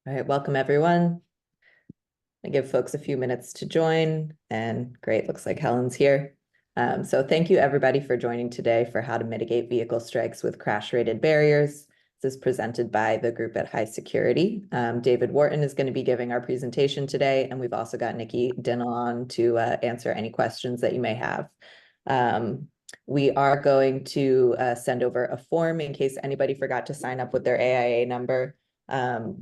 All right, welcome everyone. I give folks a few minutes to join, and great, looks like Helen's here. So thank you everybody for joining today for how to mitigate vehicle strikes with crash-rated barriers. This is presented by the group at HySecurity. David Whorton is going to be giving our presentation today, and we've also got Nikki Dinnell on to answer any questions that you may have. We are going to send over a form in case anybody forgot to sign up with their AIA number.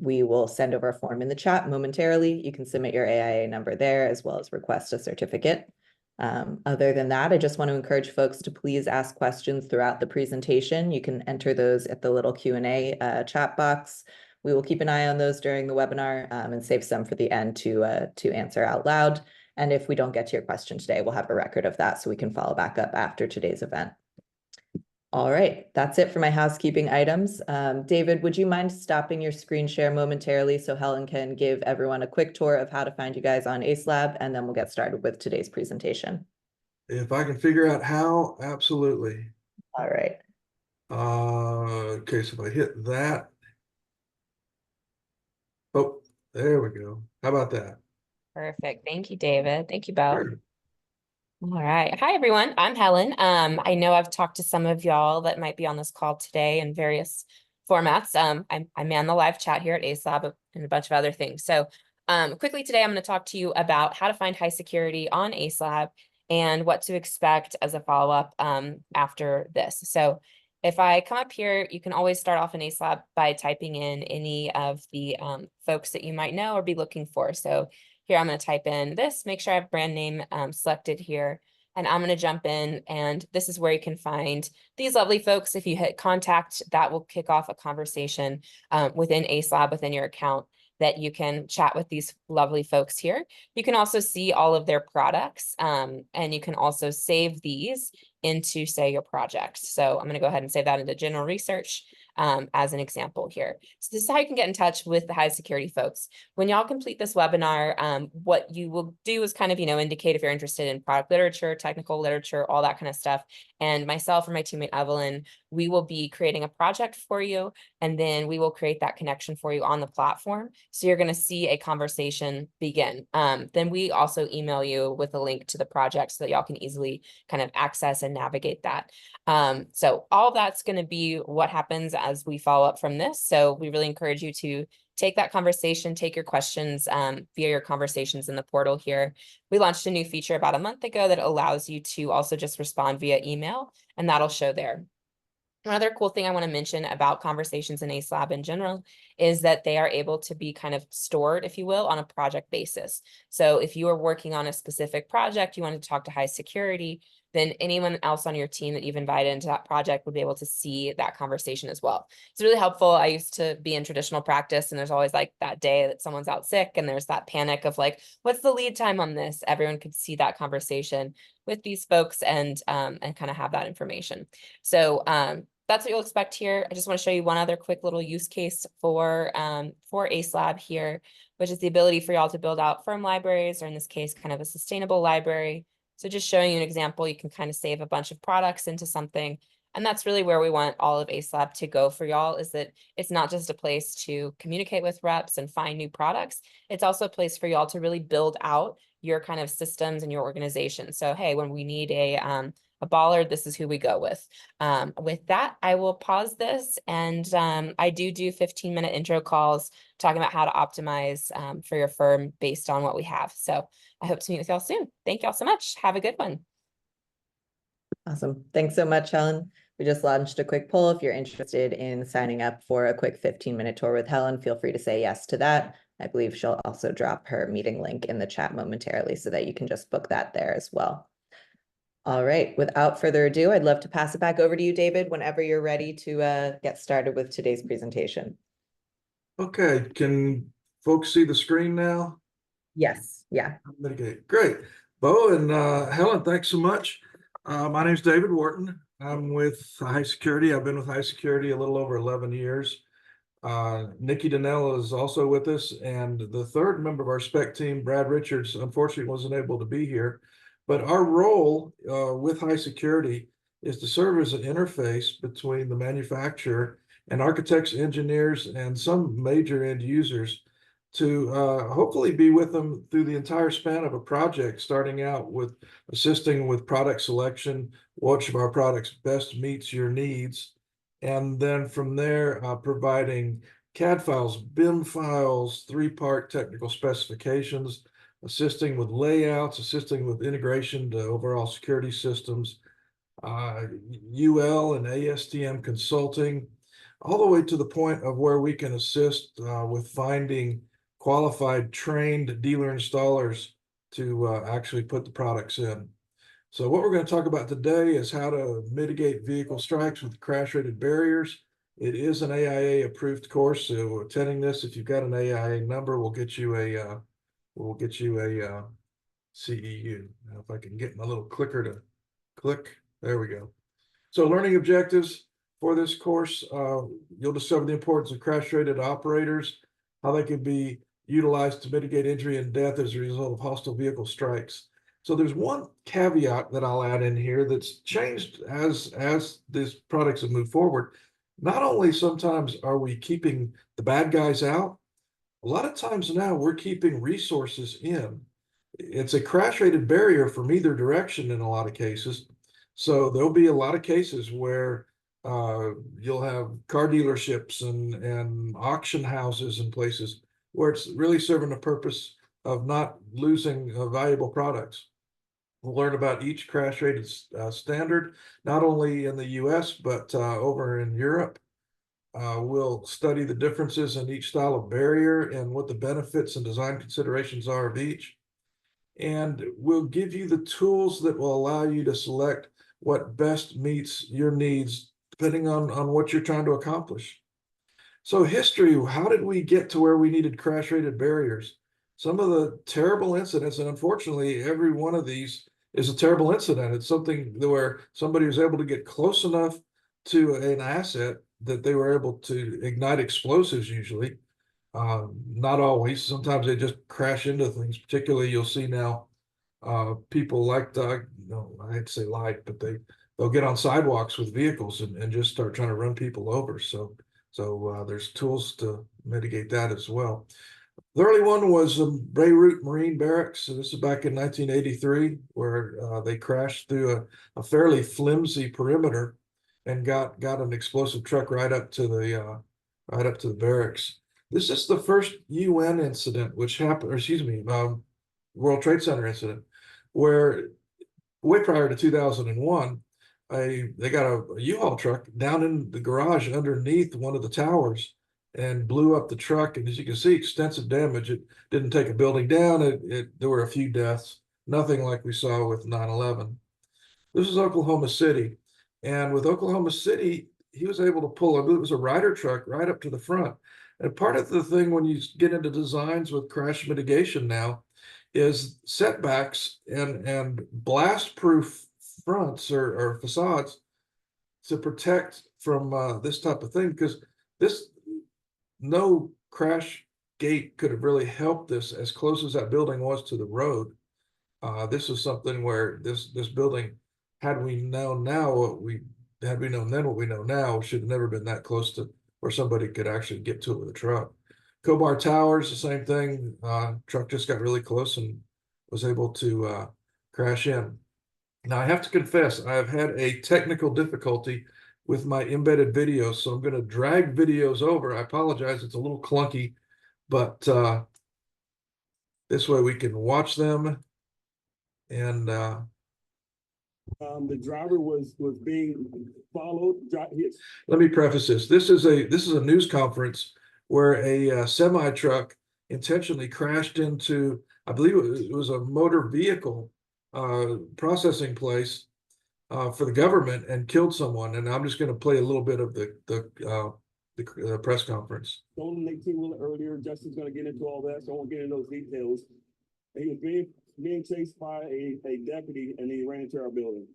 We will send over a form in the chat momentarily. You can submit your AIA number there as well as request a certificate. Other than that, I just want to encourage folks to please ask questions throughout the presentation. You can enter those at the little Q&A chat box. We will keep an eye on those during the webinar and save some for the end to answer out loud. And if we don't get to your question today, we'll have a record of that so we can follow back up after today's event. All right, that's it for my housekeeping items. David, would you mind stopping your screen share momentarily so Helen can give everyone a quick tour of how to find you guys on Acelab, and then we'll get started with today's presentation. If I can figure out how, absolutely. All right. Okay, so if I hit that. Oh, there we go. How about that? Perfect. Thank you, David. Thank you, Bo. Sure. All right. Hi, everyone. I'm Helen. I know I've talked to some of y'all that might be on this call today in various formats. I man the live chat here at Acelab and a bunch of other things. So quickly today, I'm going to talk to you about how to find HySecurity on Acelab and what to expect as a follow-up after this. So if I come up here, you can always start off in Acelab by typing in any of the folks that you might know or be looking for. So here, I'm going to type in this, make sure I have brand name selected here, and I'm going to jump in, and this is where you can find these lovely folks. If you hit contact, that will kick off a conversation within Acelab, within your account, that you can chat with these lovely folks here. You can also see all of their products, and you can also save these into, say, your projects. So I'm going to go ahead and save that into general research as an example here. So this is how you can get in touch with the HySecurity folks. When y'all complete this webinar, what you will do is kind of, indicate if you're interested in product literature, technical literature, all that kind of stuff. And myself or my teammate Evelyn, we will be creating a project for you, and then we will create that connection for you on the platform. So you're going to see a conversation begin. Then we also email you with a link to the project so that y'all can easily kind of access and navigate that. So all that's going to be what happens as we follow up from this. So we really encourage you to take that conversation, take your questions via your conversations in the portal here. We launched a new feature about a month ago that allows you to also just respond via email, and that'll show there. Another cool thing I want to mention about conversations in Acelab in general is that they are able to be kind of stored, if you will, on a project basis. So if you are working on a specific project, you want to talk to HySecurity, then anyone else on your team that you've invited into that project would be able to see that conversation as well. It's really helpful. I used to be in traditional practice, and there's always like that day that someone's out sick and there's that panic of like, what's the lead time on this? Everyone could see that conversation with these folks and kind of have that information. So that's what you'll expect here. I just want to show you one other quick little use case for Acelab here, which is the ability for y'all to build out firm libraries, or in this case, kind of a sustainable library. So just showing you an example, you can kind of save a bunch of products into something. And that's really where we want all of Acelab to go for y'all, is that it's not just a place to communicate with reps and find new products. It's also a place for y'all to really build out your kind of systems and your organization. So, hey, when we need a bollard, this is who we go with. With that, I will pause this, and I do 15-minute intro calls talking about how to optimize for your firm based on what we have. So I hope to meet with y'all soon. Thank y'all so much. Have a good one. Awesome. Thanks so much, Helen. We just launched a quick poll. If you're interested in signing up for a quick 15-minute tour with Helen, feel free to say yes to that. I believe she'll also drop her meeting link in the chat momentarily so that you can just book that there as well. All right, without further ado, I'd love to pass it back over to you, David, whenever you're ready to get started with today's presentation. Okay, can folks see the screen now? Yes, yeah. Okay, great. Bo and Helen, thanks so much. My name is David Whorton. I'm with HySecurity. I've been with HySecurity a little over 11 years. Nikki Dinnell is also with us, and the third member of our spec team, Brad Richards, unfortunately wasn't able to be here. But our role with HySecurity is to serve as an interface between the manufacturer and architects, engineers, and some major end users to hopefully be with them through the entire span of a project, starting out with assisting with product selection, which of our products best meets your needs, and then from there providing CAD files, BIM files, three-part technical specifications, assisting with layouts, assisting with integration to overall security systems, UL and ASTM consulting, all the way to the point of where we can assist with finding qualified, trained dealer installers to actually put the products in. So what we're going to talk about today is how to mitigate vehicle strikes with crash-rated barriers. It is an AIA-approved course, so attending this, if you've got an AIA number, we'll get you a CEU. Now, if I can get my little clicker to click, there we go. So learning objectives for this course, you'll discover the importance of crash-rated operators, how they can be utilized to mitigate injury and death as a result of hostile vehicle strikes. So there's one caveat that I'll add in here that's changed as these products have moved forward. Not only sometimes are we keeping the bad guys out, a lot of times now we're keeping resources in. It's a crash-rated barrier from either direction in a lot of cases. So there'll be a lot of cases where you'll have car dealerships and auction houses and places where it's really serving the purpose of not losing valuable products. We'll learn about each crash-rated standard, not only in the US, but over in Europe. We'll study the differences in each style of barrier and what the benefits and design considerations are of each. And we'll give you the tools that will allow you to select what best meets your needs, depending on what you're trying to accomplish. So history, how did we get to where we needed crash-rated barriers? Some of the terrible incidents, and unfortunately, every one of these is a terrible incident. It's something where somebody was able to get close enough to an asset that they were able to ignite explosives usually. Not always. Sometimes they just crash into things. Particularly, you'll see now people like I hate to say like, but they'll get on sidewalks with vehicles and just start trying to run people over. So there's tools to mitigate that as well. The early one was Beirut Marine Barracks. So this is back in 1983, where they crashed through a fairly flimsy perimeter and got an explosive truck right up to the barracks. This is the first UN incident, which happened, or excuse me, World Trade Center incident, where way prior to 2001, they got a U-Haul truck down in the garage underneath one of the towers and blew up the truck. And as you can see, extensive damage. It didn't take a building down. There were a few deaths, nothing like we saw with 9/11. This is Oklahoma City. And with Oklahoma City, he was able to pull, it was a Ryder truck right up to the front. And part of the thing when you get into designs with crash mitigation now is setbacks and blast-proof fronts or facades to protect from this type of thing, because no crash gate could have really helped this as close as that building was to the road. This is something where this building, had we known then what we know now, should have never been that close to where somebody could actually get to it with a truck. Cobar Towers, the same thing. Truck just got really close and was able to crash in. Now, I have to confess, I have had a technical difficulty with my embedded videos, so I'm going to drag videos over. I apologize, it's a little clunky, but this way we can watch them. And the driver was being followed. Let me preface this. This is a news conference where a semi truck intentionally crashed into, I believe it was a motor vehicle processing place for the government and killed someone. And I'm just going to play a little bit of the press conference. Stolen 18-wheeler earlier. Justin's going to get into all that, so I won't get into those details. And he was being chased by a deputy, and he ran into our building.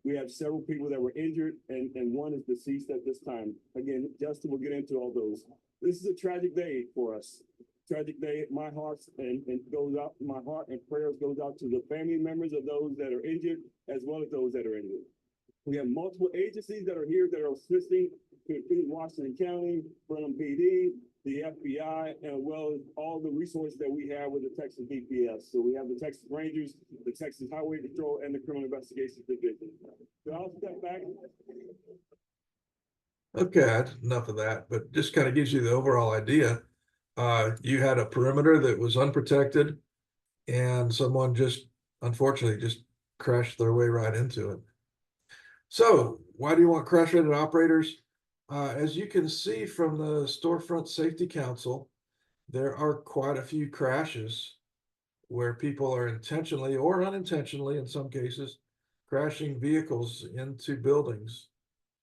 We have several people that were injured, and one is deceased at this time. Again, Justin will get into all those. This is a tragic day for us. Tragic day. My heart and prayers goes out to the family members of those that are injured, as well as those that are injured. We have multiple agencies that are here that are assisting, including Washington County, Burnham PD, the FBI, as well as all the resources that we have with the Texas DPS. So we have the Texas Rangers, the Texas Highway Patrol, and the Criminal Investigations Division. So I'll step back. Okay, enough of that, but just kind of gives you the overall idea. You had a perimeter that was unprotected, and someone just, unfortunately, just crashed their way right into it. So why do you want crash-rated operators? As you can see from the Storefront Safety Council, there are quite a few crashes where people are intentionally or unintentionally, in some cases, crashing vehicles into buildings.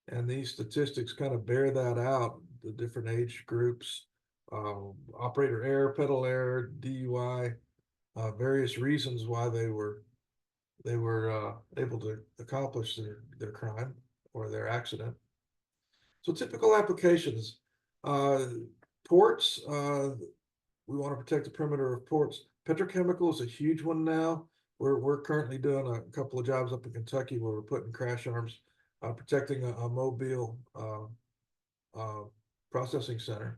And these statistics kind of bear that out, the different age groups, operator error, pedal error, DUI, various reasons why they were able to accomplish their crime or their accident. So typical applications, ports, we want to protect the perimeter of ports. Petrochemical is a huge one now. We're currently doing a couple of jobs up in Kentucky where we're putting crash arms, protecting a Mobile processing center.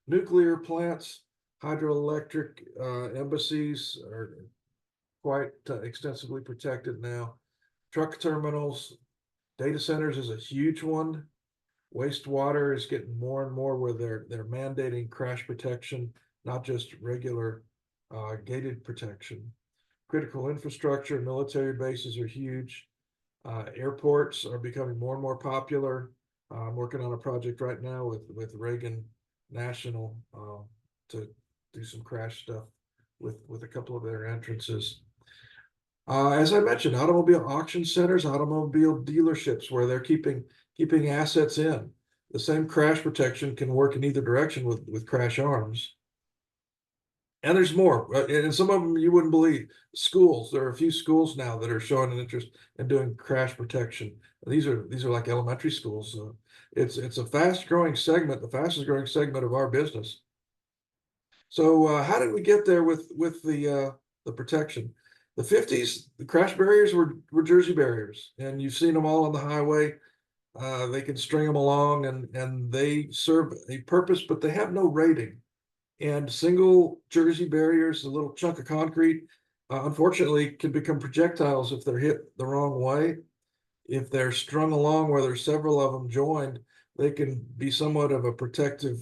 Nuclear plants, hydroelectric embassies are quite extensively protected now. Truck terminals, data centers is a huge one. Wastewater is getting more and more where they're mandating crash protection, not just regular gated protection. Critical infrastructure, military bases are huge. Airports are becoming more and more popular. I'm working on a project right now with Reagan National to do some crash stuff with a couple of their entrances. As I mentioned, automobile auction centers, automobile dealerships where they're keeping assets in. The same crash protection can work in either direction with crash arms. And there's more, and some of them you wouldn't believe. Schools, there are a few schools now that are showing an interest in doing crash protection. These are like elementary schools. So it's a fast growing segment, the fastest growing segment of our business. So how did we get there with the protection? The 50s, the crash barriers were Jersey barriers, and you've seen them all on the highway. They can string them along, and they serve a purpose, but they have no rating. And single Jersey barriers, a little chunk of concrete, unfortunately, can become projectiles if they're hit the wrong way. If they're strung along where there's several of them joined, they can be somewhat of a protective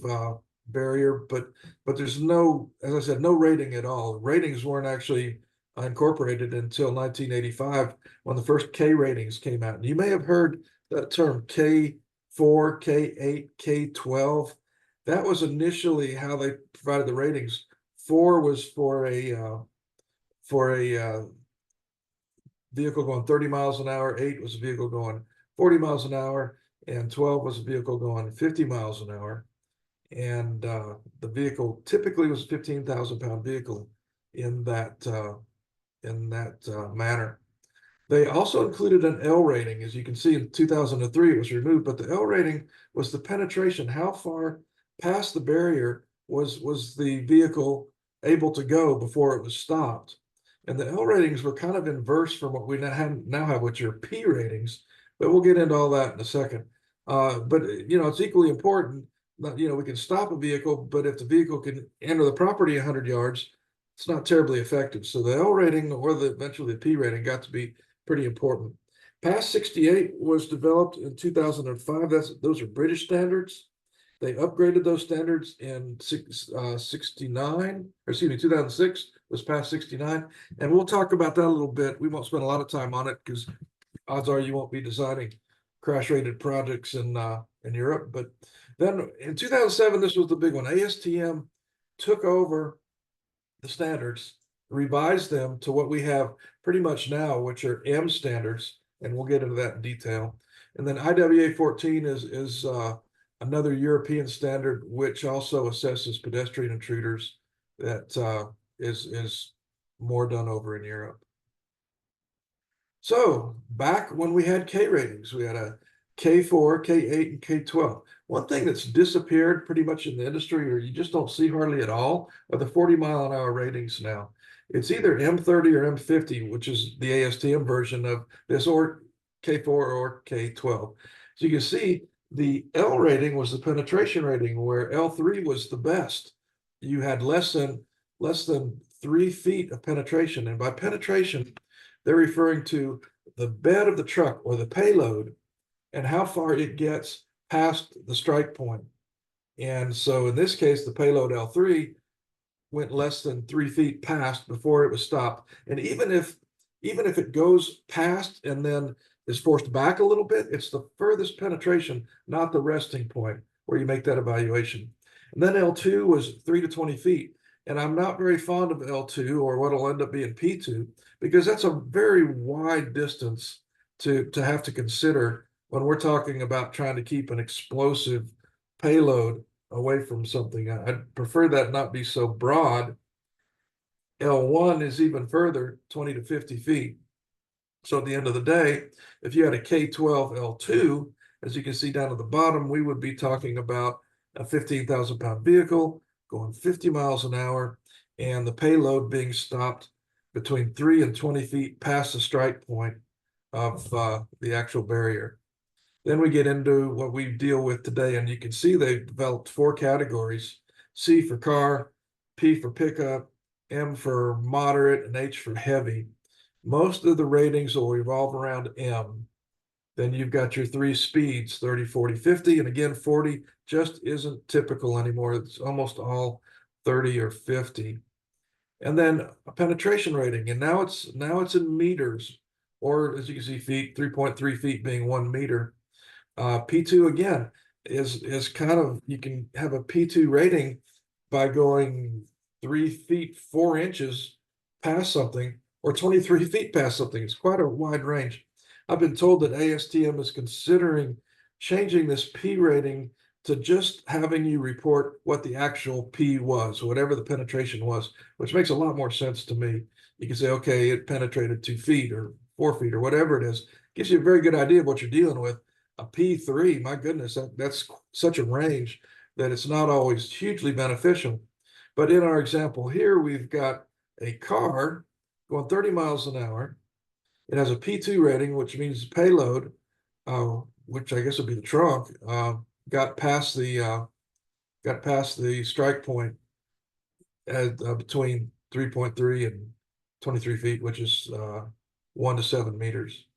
barrier, but there's no, as I said, no rating at all. Ratings weren't actually incorporated until 1985 when the first K ratings came out. And you may have heard that term K4, K8, K12. That was initially how they provided the ratings. 4 was for a vehicle going 30 miles an hour, 8 was a vehicle going 40 miles an hour, and 12 was a vehicle going 50 miles an hour. And the vehicle typically was a 15,000-pound vehicle in that manner. They also included an L rating. As you can see, in 2003 it was removed, but the L rating was the penetration. How far past the barrier was the vehicle able to go before it was stopped? And the L ratings were kind of inverse from what we now have, which are P ratings, but we'll get into all that in a second. But it's equally important that, we can stop a vehicle, but if the vehicle can enter the property 100 yards, it's not terribly effective. So the L rating or eventually the P rating got to be pretty important. Pass 68 was developed in 2005. Those are British standards. They upgraded those standards in 2006 was Pass 69. And we'll talk about that a little bit. We won't spend a lot of time on it because odds are you won't be designing crash rated projects in Europe. But then in 2007, this was the big one. ASTM took over the standards, revised them to what we have pretty much now, which are M standards, and we'll get into that in detail. And then IWA-14 is another European standard, which also assesses pedestrian intruders. That is more done over in Europe. So back when we had K ratings, we had a K4, K8, and K12. One thing that's disappeared pretty much in the industry, or you just don't see hardly at all, are the 40-mile-an-hour ratings now. It's either M30 or M50, which is the ASTM version of this, or K4 or K12. So you can see The L rating was the penetration rating, where L3 was the best. You had less than 3 feet of penetration. And by penetration, they're referring to the bed of the truck or the payload and how far it gets past the strike point. And so in this case, the payload L3 went less than 3 feet past before it was stopped. And even if it goes past and then is forced back a little bit, it's the furthest penetration, not the resting point where you make that evaluation. And then L2 was 3 to 20 feet. And I'm not very fond of L2 or what'll end up being P2, because that's a very wide distance to have to consider when we're talking about trying to keep an explosive payload away from something. I'd prefer that not be so broad. L1 is even further, 20 to 50 feet. So at the end of the day, if you had a K12 L2, as you can see down at the bottom, we would be talking about a 15,000 pound vehicle going 50 miles an hour and the payload being stopped between 3 and 20 feet past the strike point of the actual barrier. Then we get into what we deal with today, and you can see they've developed 4 categories: C for car, P for pickup, M for moderate, and H for heavy. Most of the ratings will revolve around M. Then you've got your 3 speeds, 30, 40, 50, and again, 40 just isn't typical anymore. It's almost all 30 or 50. And then a penetration rating, and now it's in meters, or as you can see, feet, 3.3 feet being 1 meter. P2 again is kind of, you can have a P2 rating by going 3 feet 4 inches past something or 23 feet past something. It's quite a wide range. I've been told that ASTM is considering changing this P rating to just having you report what the actual P was, whatever the penetration was, which makes a lot more sense to me. You can say, okay, it penetrated 2 feet or 4 feet or whatever it is. Gives you a very good idea of what you're dealing with. A P3, my goodness, that's such a range that it's not always hugely beneficial. But in our example here, we've got a car going 30 miles an hour. It has a P2 rating, which means payload, which I guess would be the trunk, got past the strike point at between 3.3 and 23 feet, which is 1 to 7 meters.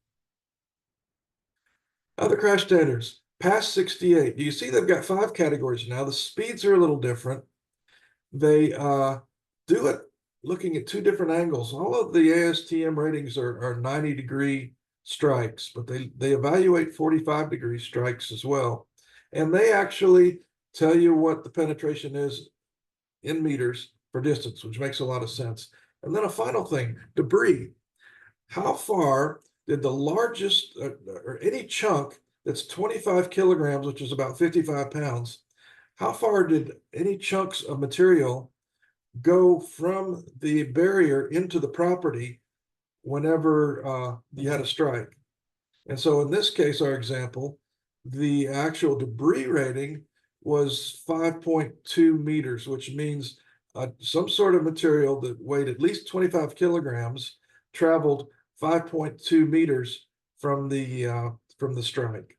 Other crash standards, past 68. You see they've got 5 categories now. The speeds are a little different. They do it looking at 2 different angles. All of the ASTM ratings are 90-degree strikes, but they evaluate 45-degree strikes as well. And they actually tell you what the penetration is in meters for distance, which makes a lot of sense. And then a final thing, debris. How far did the largest or any chunk that's 25 kilograms, which is about 55 pounds, how far did any chunks of material go from the barrier into the property whenever you had a strike? And so in this case, our example, the actual debris rating was 5.2 meters, which means some sort of material that weighed at least 25 kilograms traveled 5.2 meters from the strike.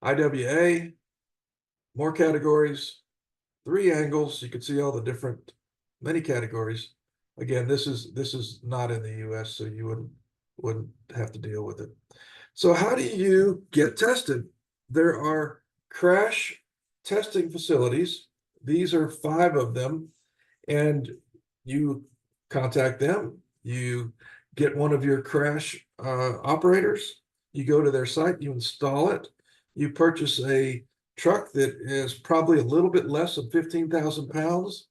IWA, more categories, 3 angles. You can see all the different, many categories. Again, this is not in the US, so you wouldn't have to deal with it. So how do you get tested? There are crash testing facilities. These are 5 of them, and you contact them. You get one of your crash operators. You go to their site, you install it. You purchase a truck that is probably a little bit less than 15,000 pounds.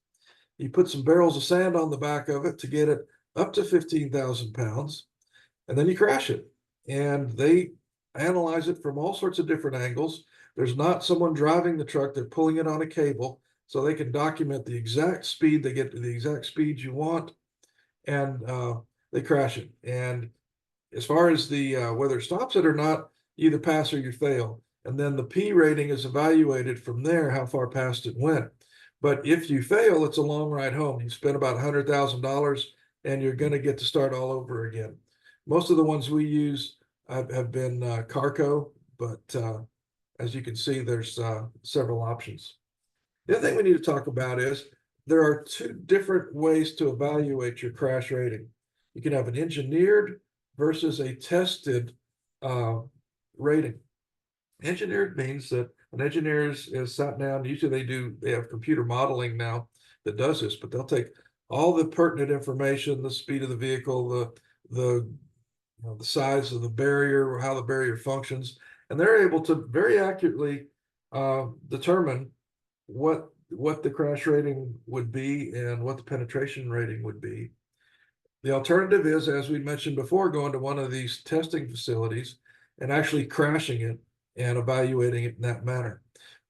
You put some barrels of sand on the back of it to get it up to 15,000 pounds, and then you crash it. And they analyze it from all sorts of different angles. There's not someone driving the truck, they're pulling it on a cable so they can document the exact speed. They get to the exact speed you want, and they crash it. And as far as the whether it stops it or not, you either pass or you fail. And then the P rating is evaluated from there, how far past it went. But if you fail, it's a long ride home. You spend about $100,000 and you're going to get to start all over again. Most of the ones we use have been Carco, but as you can see, there's several options. The other thing we need to talk about is there are two different ways to evaluate your crash rating. You can have an engineered versus a tested rating. Engineered means that an engineer is sat down. Usually they have computer modeling now that does this, but they'll take all the pertinent information, the speed of the vehicle, the size of the barrier, how the barrier functions, and they're able to very accurately determine what the crash rating would be and what the penetration rating would be. The alternative is, as we mentioned before, going to one of these testing facilities and actually crashing it and evaluating it in that manner.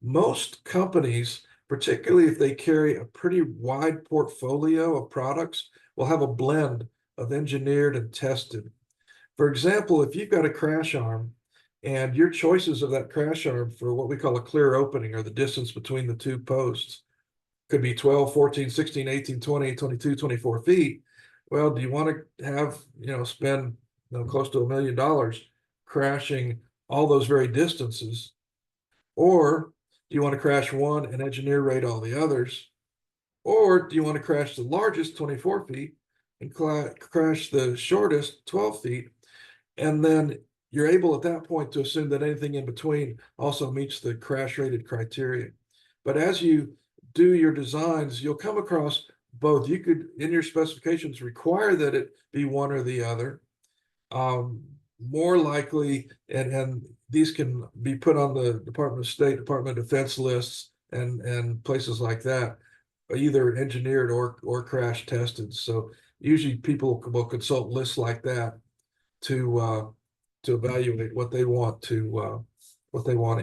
Most companies, particularly if they carry a pretty wide portfolio of products, will have a blend of engineered and tested. For example, if you've got a crash arm and your choices of that crash arm for what we call a clear opening, or the distance between the two posts, could be 12, 14, 16, 18, 20, 22, 24 feet. Well, do you want to have, spend close to $1 million crashing all those very distances? Or do you want to crash one and engineer rate all the others? Or do you want to crash the largest 24 feet and crash the shortest 12 feet? And then you're able at that point to assume that anything in between also meets the crash rated criteria. But as you do your designs, you'll come across both. You could, in your specifications, require that it be one or the other. More likely, and these can be put on the Department of State, Department of Defense lists and places like that, either engineered or crash tested. So usually people will consult lists like that to evaluate what they want to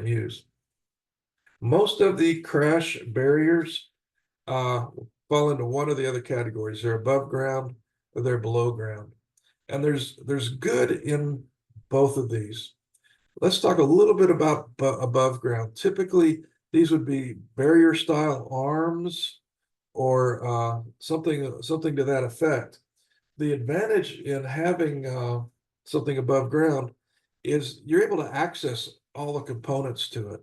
use. Most of the crash barriers fall into one of the other categories. They're above ground or they're below ground. And there's good in both of these. Let's talk a little bit about above ground. Typically, these would be barrier style arms or something to that effect. The advantage in having something above ground is you're able to access all the components to it.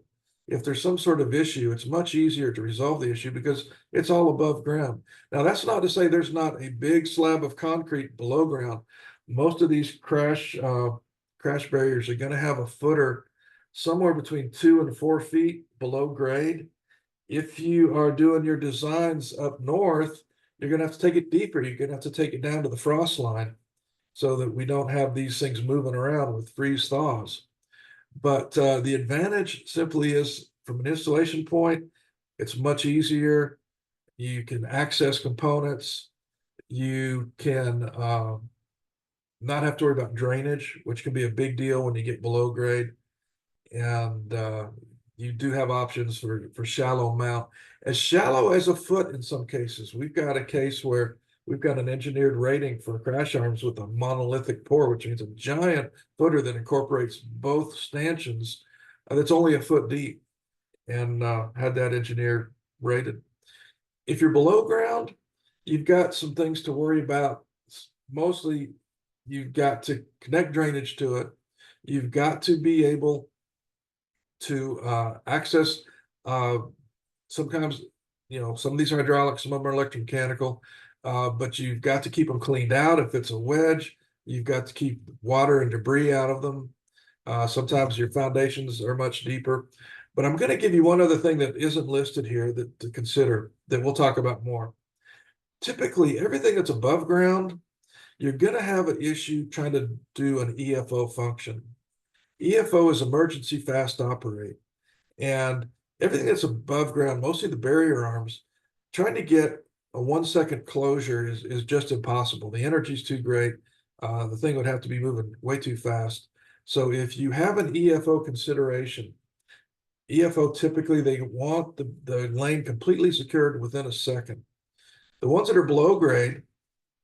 If there's some sort of issue, it's much easier to resolve the issue because it's all above ground. Now, that's not to say there's not a big slab of concrete below ground. Most of these crash barriers are going to have a footer somewhere between 2 and 4 feet below grade. If you are doing your designs up north, you're going to have to take it deeper. You're going to have to take it down to the frost line so that we don't have these things moving around with freeze thaws. But the advantage simply is, from an installation point, it's much easier. You can access components. You can not have to worry about drainage, which can be a big deal when you get below grade. And you do have options for shallow mount, as shallow as a foot in some cases. We've got a case where we've got an engineered rating for crash arms with a monolithic pour, which means a giant footer that incorporates both stanchions that's only a foot deep, and had that engineer rated. If you're below ground, you've got some things to worry about. Mostly, you've got to connect drainage to it. You've got to be able to access sometimes, some of these are hydraulic, some of them are electromechanical, but you've got to keep them cleaned out. If it's a wedge, you've got to keep water and debris out of them. Sometimes your foundations are much deeper. But I'm going to give you one other thing that isn't listed here to consider that we'll talk about more. Typically, everything that's above ground, you're going to have an issue trying to do an EFO function. EFO is emergency fast operate. And everything that's above ground, mostly the barrier arms, trying to get a 1 second closure is just impossible. The energy is too great. The thing would have to be moving way too fast. So if you have an EFO consideration, EFO typically they want the lane completely secured within a second. The ones that are below grade,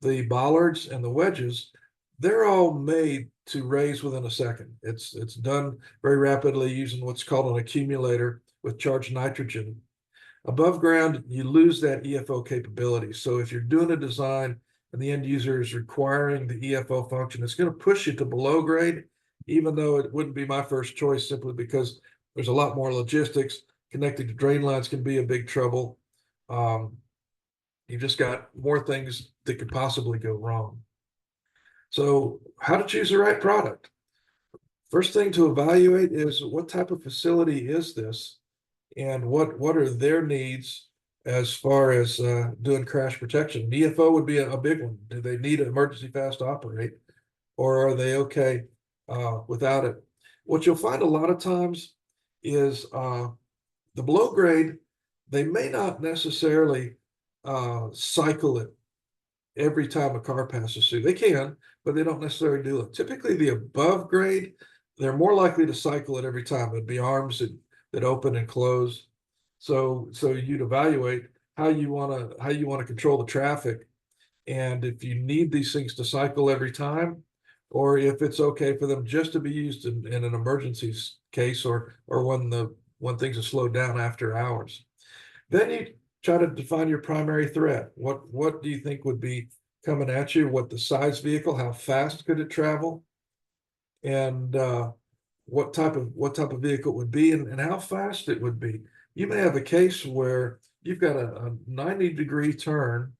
the bollards and the wedges, they're all made to raise within a second. It's done very rapidly using what's called an accumulator with charged nitrogen. Above ground, you lose that EFO capability. So if you're doing a design and the end user is requiring the EFO function, it's going to push you to below grade, even though it wouldn't be my first choice, simply because There's a lot more logistics. Connecting to drain lines can be a big trouble. You've just got more things that could possibly go wrong. So how to choose the right product? First thing to evaluate is what type of facility is this, and what are their needs as far as doing crash protection. EFO would be a big one. Do they need an emergency fast operate, or are they okay without it? What you'll find a lot of times is the below grade, they may not necessarily cycle it every time a car passes through. They can, but they don't necessarily do it. Typically, the above grade, they're more likely to cycle it every time. It'd be arms that open and close. So you'd evaluate how you want to control the traffic, and if you need these things to cycle every time, or if it's okay for them just to be used in an emergency case, or when things are slowed down after hours. Then you try to define your primary threat. What do you think would be coming at you? What the size vehicle? How fast could it travel? And what type of vehicle it would be, and how fast it would be. You may have a case where you've got a 90-degree turn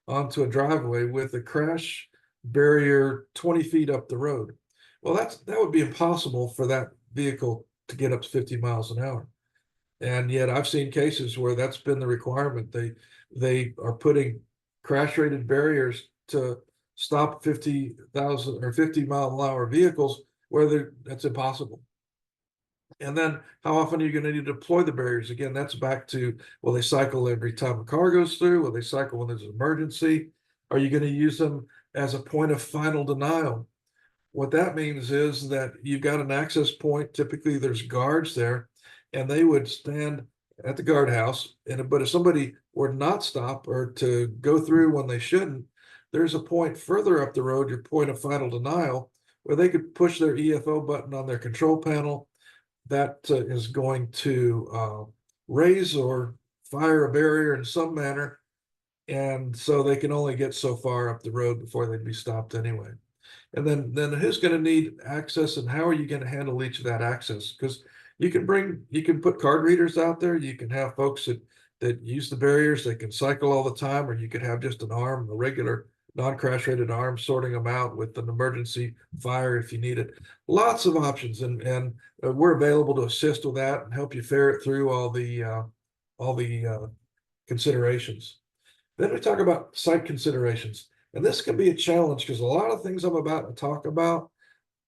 onto a driveway with a crash barrier 20 feet up the road. Well, that would be impossible for that vehicle to get up to 50 miles an hour. And yet I've seen cases where that's been the requirement. They are putting crash rated barriers to stop 50,000 or 50-mile-an-hour vehicles where that's impossible. And then how often are you going to need to deploy the barriers? Again, that's back to, will they cycle every time a car goes through? Will they cycle when there's an emergency? Are you going to use them as a point of final denial? What that means is that you've got an access point. Typically there's guards there, and they would stand at the guardhouse. But if somebody were not stop or to go through when they shouldn't, there's a point further up the road, your point of final denial, where they could push their EFO button on their control panel. That is going to raise or fire a barrier in some manner. And so they can only get so far up the road before they'd be stopped anyway. And then who's going to need access, and how are you going to handle each of that access? Because you can put card readers out there. You can have folks that use the barriers. They can cycle all the time, or you could have just an arm, a regular non-crash rated arm, sorting them out with an emergency fire if you need it. Lots of options, and we're available to assist with that and help you ferret through all the considerations. Then we talk about site considerations, and this can be a challenge because a lot of things I'm about to talk about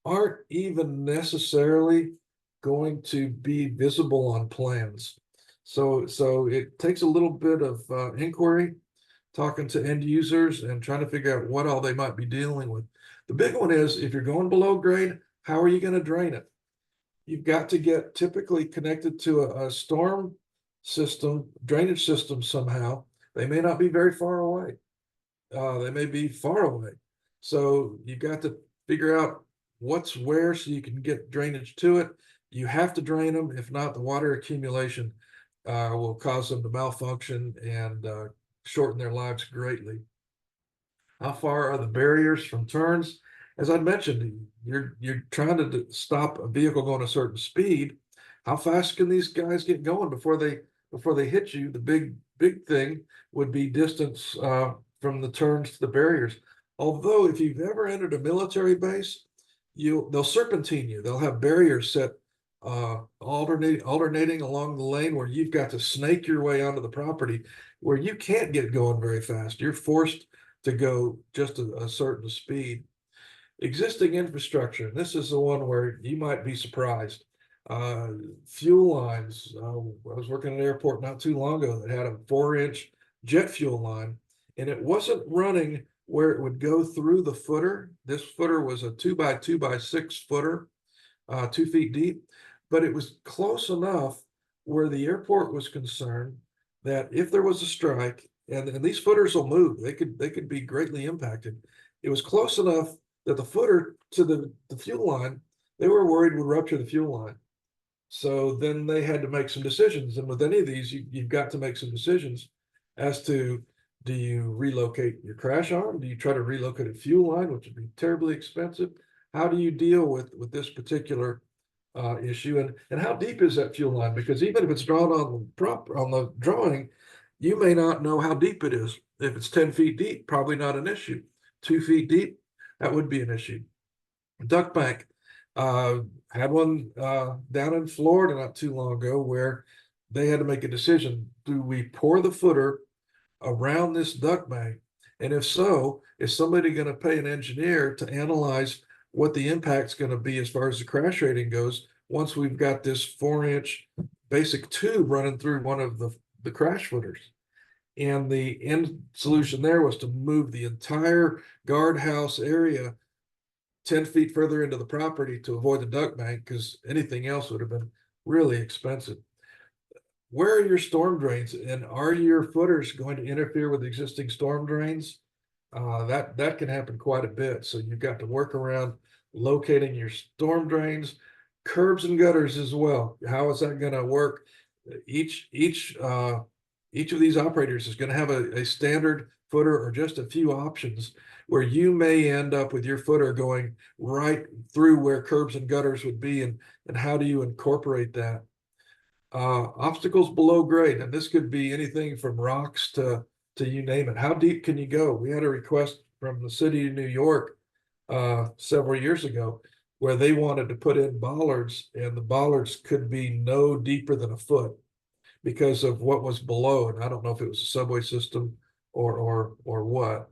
aren't even necessarily going to be visible on plans. So it takes a little bit of inquiry, talking to end users and trying to figure out what all they might be dealing with. The big one is, if you're going below grade, how are you going to drain it? You've got to get typically connected to a storm system, drainage system somehow. They may not be very far away. They may be far away. So you've got to figure out what's where so you can get drainage to it. You have to drain them. If not, the water accumulation will cause them to malfunction and shorten their lives greatly. How far are the barriers from turns? As I mentioned, you're trying to stop a vehicle going a certain speed. How fast can these guys get going before they hit you? The big thing would be distance from the turns to the barriers. Although if you've ever entered a military base, they'll serpentine you. They'll have barriers set alternating along the lane where you've got to snake your way onto the property, where you can't get going very fast. You're forced to go just a certain speed. Existing infrastructure. This is the one where you might be surprised. Fuel lines. I was working at an airport not too long ago that had a 4-inch jet fuel line, and it wasn't running where it would go through the footer. This footer was a 2x2x6 footer, 2 feet deep, but it was close enough where the airport was concerned that if there was a strike, and these footers will move, they could be greatly impacted. It was close enough that the footer to the fuel line, they were worried would rupture the fuel line. So then they had to make some decisions. And with any of these, you've got to make some decisions as to, do you relocate your crash arm? Do you try to relocate a fuel line, which would be terribly expensive? How do you deal with this particular issue, and how deep is that fuel line? Because even if it's drawn on the drawing, you may not know how deep it is. If it's 10 feet deep, probably not an issue. 2 feet deep, that would be an issue. Duct bank, had one down in Florida not too long ago where they had to make a decision. Do we pour the footer around this duct bank? And if so, is somebody going to pay an engineer to analyze what the impact's going to be as far as the crash rating goes once we've got this 4-inch basic tube running through one of the crash footers? And the end solution there was to move the entire guardhouse area 10 feet further into the property to avoid the duct bank, because anything else would have been really expensive. Where are your storm drains, and are your footers going to interfere with existing storm drains? That can happen quite a bit. So you've got to work around locating your storm drains, curbs and gutters as well. How is that going to work? Each of these operators is going to have a standard footer or just a few options where you may end up with your footer going right through where curbs and gutters would be, and how do you incorporate that? Obstacles below grade, and this could be anything from rocks to you name it. How deep can you go? We had a request from the city of New York several years ago where they wanted to put in bollards, and the bollards could be no deeper than a foot because of what was below. And I don't know if it was a subway system or what.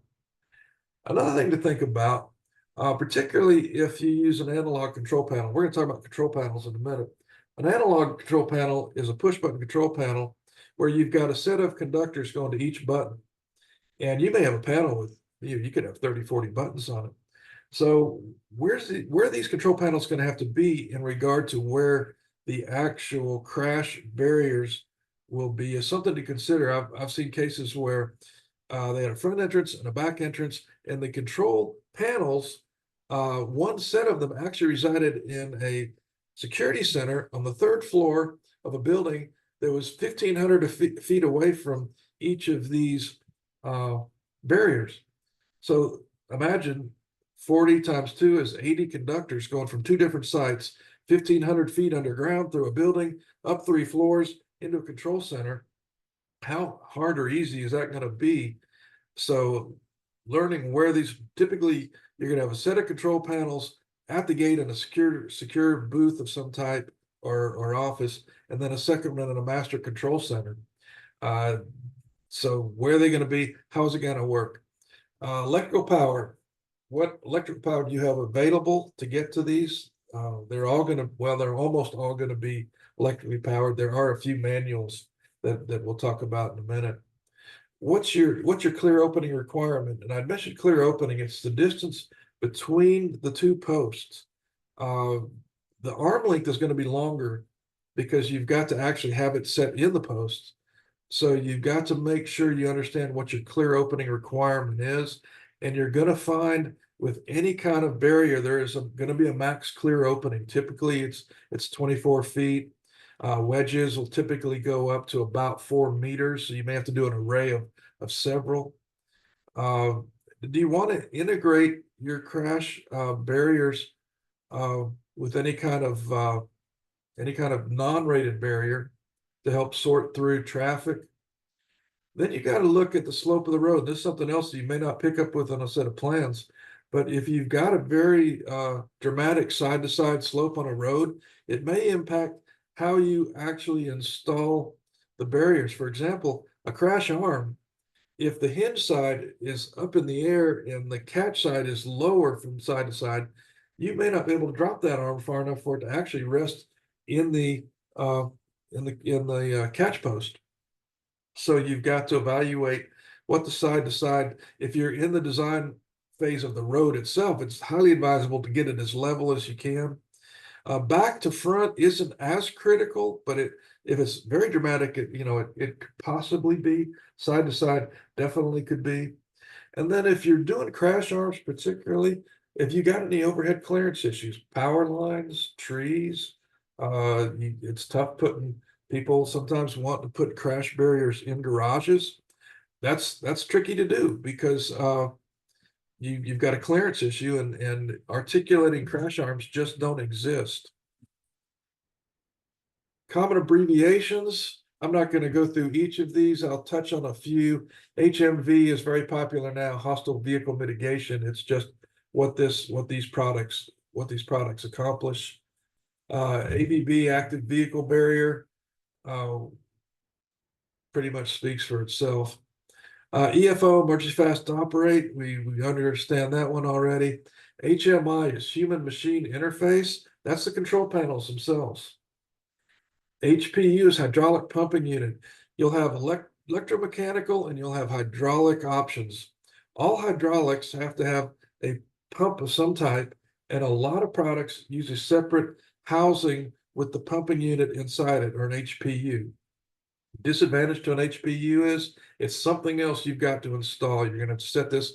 Another thing to think about, particularly if you use an analog control panel. We're going to talk about control panels in a minute. An analog control panel is a push button control panel where you've got a set of conductors going to each button. And you may have a panel with, you could have 30, 40 buttons on it. So where are these control panels going to have to be in regard to where the actual crash barriers will be is something to consider. I've seen cases where they had a front entrance and a back entrance, and the control panels, one set of them actually resided in a security center on the 3rd floor of a building that was 1,500 feet away from each of these barriers. So imagine 40 times 2 is 80 conductors going from 2 different sites, 1,500 feet underground through a building, up 3 floors into a control center. How hard or easy is that going to be? So learning where these, typically you're going to have a set of control panels at the gate in a secure booth of some type or office, and then a second one in a master control center. So where are they going to be? How is it going to work? Electrical power. What electrical power do you have available to get to these? They're almost all going to be electrically powered. There are a few manuals that we'll talk about in a minute. What's your clear opening requirement? And I mentioned clear opening. It's the distance between the 2 posts. The arm length is going to be longer because you've got to actually have it set in the posts. So you've got to make sure you understand what your clear opening requirement is. And you're going to find with any kind of barrier, there is going to be a max clear opening. Typically, it's 24 feet. Wedges will typically go up to about 4 meters. So you may have to do an array of several. Do you want to integrate your crash barriers with any kind of non-rated barrier to help sort through traffic? Then you got to look at the slope of the road. This is something else that you may not pick up with on a set of plans. But if you've got a very dramatic side-to-side slope on a road, it may impact how you actually install the barriers. For example, a crash arm, if the hinge side is up in the air and the catch side is lower from side to side, you may not be able to drop that arm far enough for it to actually rest in the catch post. So you've got to evaluate what the side to side. If you're in the design phase of the road itself, it's highly advisable to get it as level as you can. Back to front isn't as critical, but if it's very dramatic, it could possibly be. Side to side definitely could be. And then if you're doing crash arms, particularly, if you got any overhead clearance issues, power lines, trees, it's tough putting, people sometimes want to put crash barriers in garages. That's tricky to do because you've got a clearance issue, and articulating crash arms just don't exist. Common abbreviations, I'm not going to go through each of these. I'll touch on a few. HMV is very popular now, hostile vehicle mitigation. It's just what these products accomplish. AVB, active vehicle barrier, pretty much speaks for itself. EFO, emergency fast operate, we understand that one already. HMI is human machine interface. That's the control panels themselves. HPU is hydraulic pumping unit. You'll have electromechanical and you'll have hydraulic options. All hydraulics have to have a pump of some type, and a lot of products use a separate housing with the pumping unit inside it, or an HPU. Disadvantage to an HPU is it's something else you've got to install. You're going to have to set this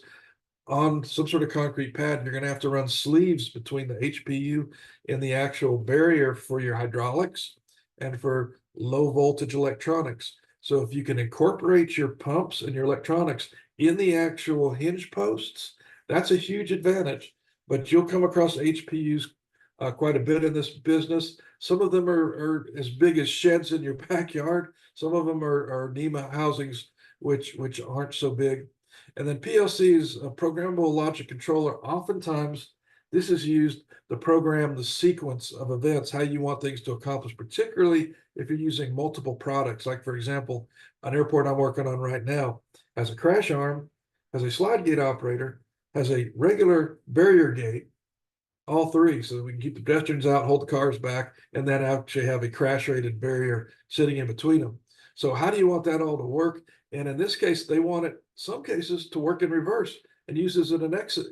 on some sort of concrete pad. You're going to have to run sleeves between the HPU and the actual barrier for your hydraulics and for low voltage electronics. So if you can incorporate your pumps and your electronics in the actual hinge posts, that's a huge advantage. But you'll come across HPUs quite a bit in this business. Some of them are as big as sheds in your backyard. Some of them are NEMA housings, which aren't so big. And then PLC is a programmable logic controller. Oftentimes, this is used to program the sequence of events, how you want things to accomplish, particularly if you're using multiple products. Like, for example, an airport I'm working on right now has a crash arm, has a slide gate operator, has a regular barrier gate, all three, so we can keep the pedestrians out, hold the cars back, and then actually have a crash-rated barrier sitting in between them. So how do you want that all to work? And in this case, they want it, some cases, to work in reverse and use as an exit,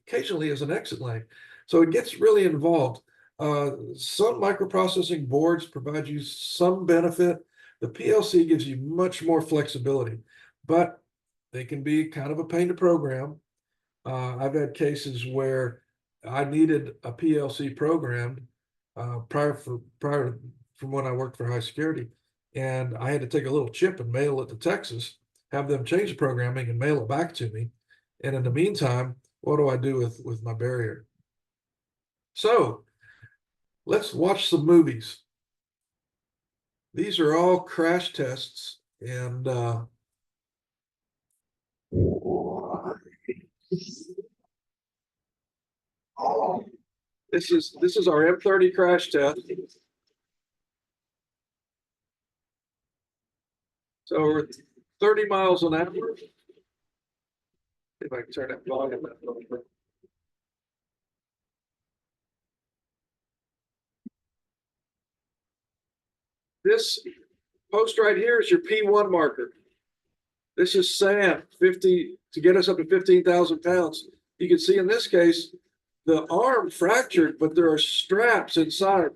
occasionally as an exit lane. So it gets really involved. Some microprocessing boards provide you some benefit. The PLC gives you much more flexibility, but they can be kind of a pain to program. I've had cases where I needed a PLC programmed prior from when I worked for HySecurity, and I had to take a little chip and mail it to Texas, have them change the programming and mail it back to me. And in the meantime, what do I do with my barrier? So let's watch some movies. These are all crash tests, and this is our M30 crash test. So we're 30 miles an hour. If I can turn that volume up a little bit. This post right here is your P1 marker. This is sand, 50 to get us up to 15,000 pounds. You can see in this case, the arm fractured, but there are straps inside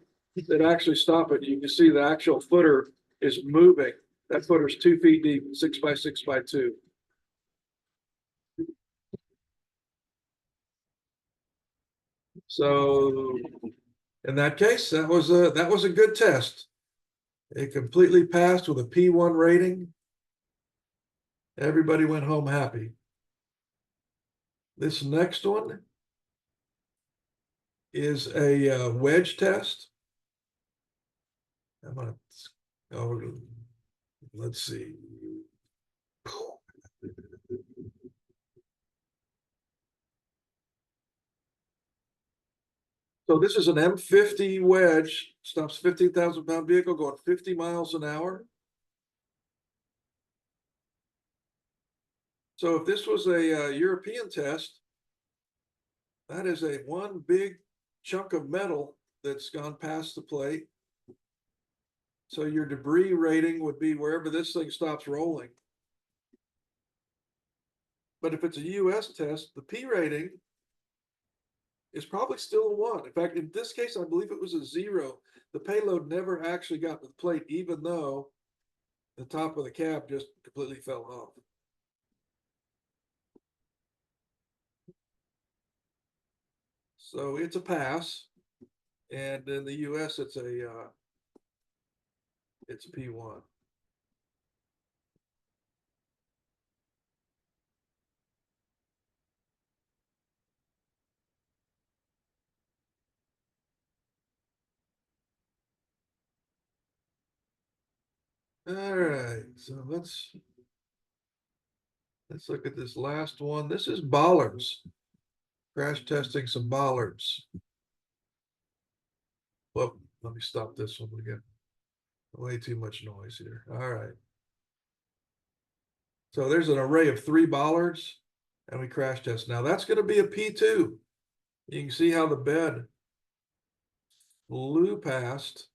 that actually stop it. You can see the actual footer is moving. That footer is 2 feet deep, 6 by 6 by 2. So in that case, that was a good test. It completely passed with a P1 rating. Everybody went home happy. This next one is a wedge test. I'm gonna go. Let's see. So this is an M50 wedge, stops 15,000 pound vehicle going 50 miles an hour. So if this was a European test, that is a one big chunk of metal that's gone past the plate. So your debris rating would be wherever this thing stops rolling. But if it's a US test, the P rating is probably still a 1. In fact, in this case, I believe it was a 0. The payload never actually got to the plate, even though the top of the cab just completely fell off. So it's a pass, and in the US, it's a P1. All right, so let's look at this last one. This is bollards. Crash testing some bollards. Well, let me stop this one again. Way too much noise here. All right. So there's an array of 3 bollards, and we crash test. Now that's going to be a P2. You can see how the bed flew past.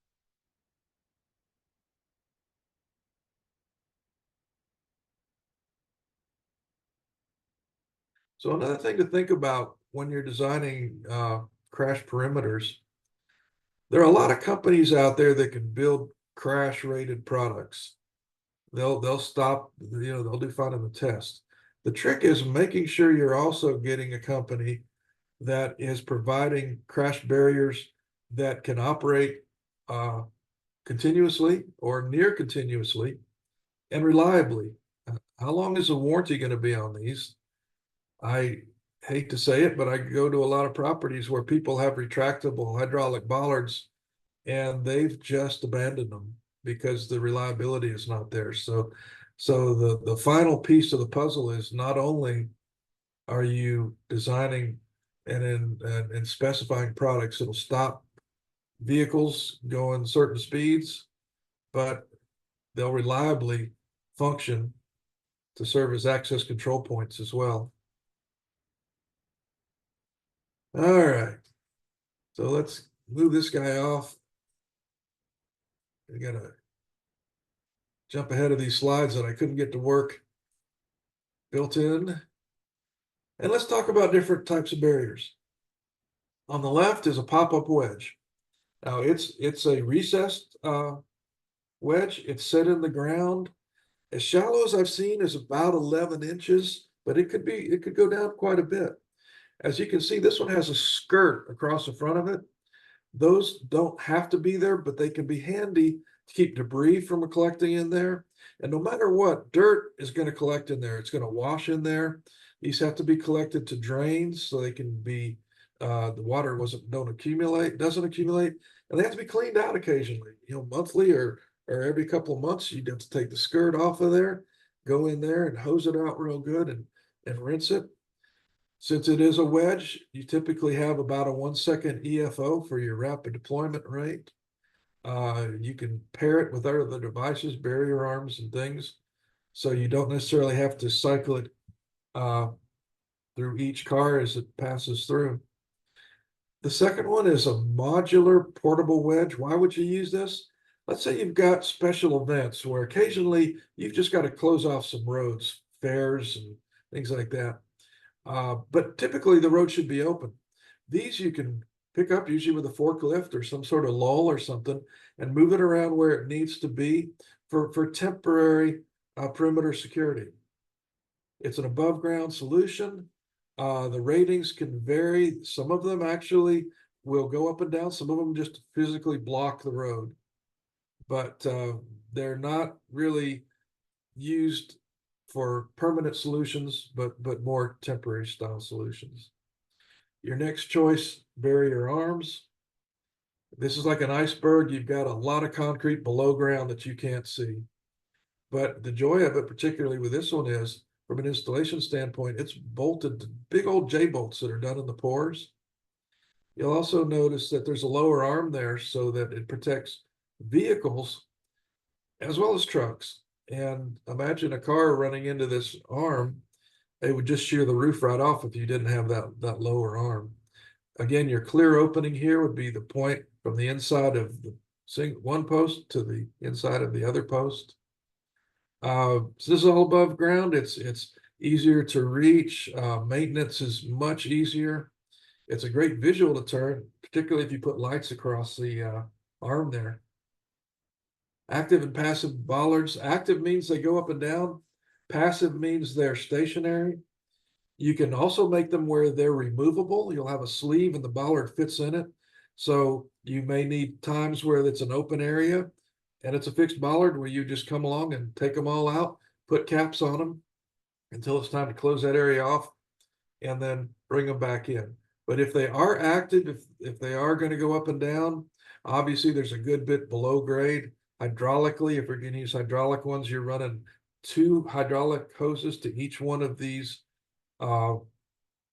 So another thing to think about when you're designing crash perimeters, there are a lot of companies out there that can build crash rated products. They'll stop, they'll do fine in the test. The trick is making sure you're also getting a company that is providing crash barriers that can operate continuously or near continuously and reliably. How long is the warranty going to be on these? I hate to say it, but I go to a lot of properties where people have retractable hydraulic bollards and they've just abandoned them because the reliability is not there. So the final piece of the puzzle is not only are you designing and specifying products that'll stop vehicles going certain speeds, but they'll reliably function to serve as access control points as well. All right, so let's move this guy off. I gotta jump ahead of these slides that I couldn't get to work built in. And let's talk about different types of barriers. On the left is a pop-up wedge. Now it's a recessed wedge. It's set in the ground. As shallow as I've seen is about 11 inches, but it could go down quite a bit. As you can see, this one has a skirt across the front of it. Those don't have to be there, but they can be handy to keep debris from collecting in there. And no matter what, dirt is going to collect in there. It's going to wash in there. These have to be collected to drains so they can be, the water doesn't accumulate, and they have to be cleaned out occasionally, monthly or every couple of months. You'd have to take the skirt off of there, go in there and hose it out real good and rinse it. Since it is a wedge, you typically have about a 1 second EFO for your rapid deployment rate. You can pair it with other devices, barrier arms and things, so you don't necessarily have to cycle it through each car as it passes through. The second one is a modular portable wedge. Why would you use this? Let's say you've got special events where occasionally you've just got to close off some roads, fairs and things like that. But typically the road should be open. These you can pick up usually with a forklift or some sort of lull or something and move it around where it needs to be for temporary perimeter security. It's an above ground solution. The ratings can vary. Some of them actually will go up and down. Some of them just physically block the road, but they're not really used for permanent solutions, but more temporary style solutions. Your next choice, barrier arms. This is like an iceberg. You've got a lot of concrete below ground that you can't see. But the joy of it, particularly with this one, is from an installation standpoint, it's bolted to big old J-bolts that are done in the pores. You'll also notice that there's a lower arm there so that it protects vehicles as well as trucks. And imagine a car running into this arm, it would just shear the roof right off if you didn't have that lower arm. Again, your clear opening here would be the point from the inside of the one post to the inside of the other post. So this is all above ground. It's easier to reach. Maintenance is much easier. It's a great visual to turn, particularly if you put lights across the arm there. Active and passive bollards. Active means they go up and down. Passive means they're stationary. You can also make them where they're removable. You'll have a sleeve and the bollard fits in it. So you may need times where it's an open area and it's a fixed bollard where you just come along and take them all out, put caps on them until it's time to close that area off and then bring them back in. But if they are active, if they are going to go up and down, obviously there's a good bit below grade. hydraulically. If we're going to use hydraulic ones, you're running 2 hydraulic hoses to each one of these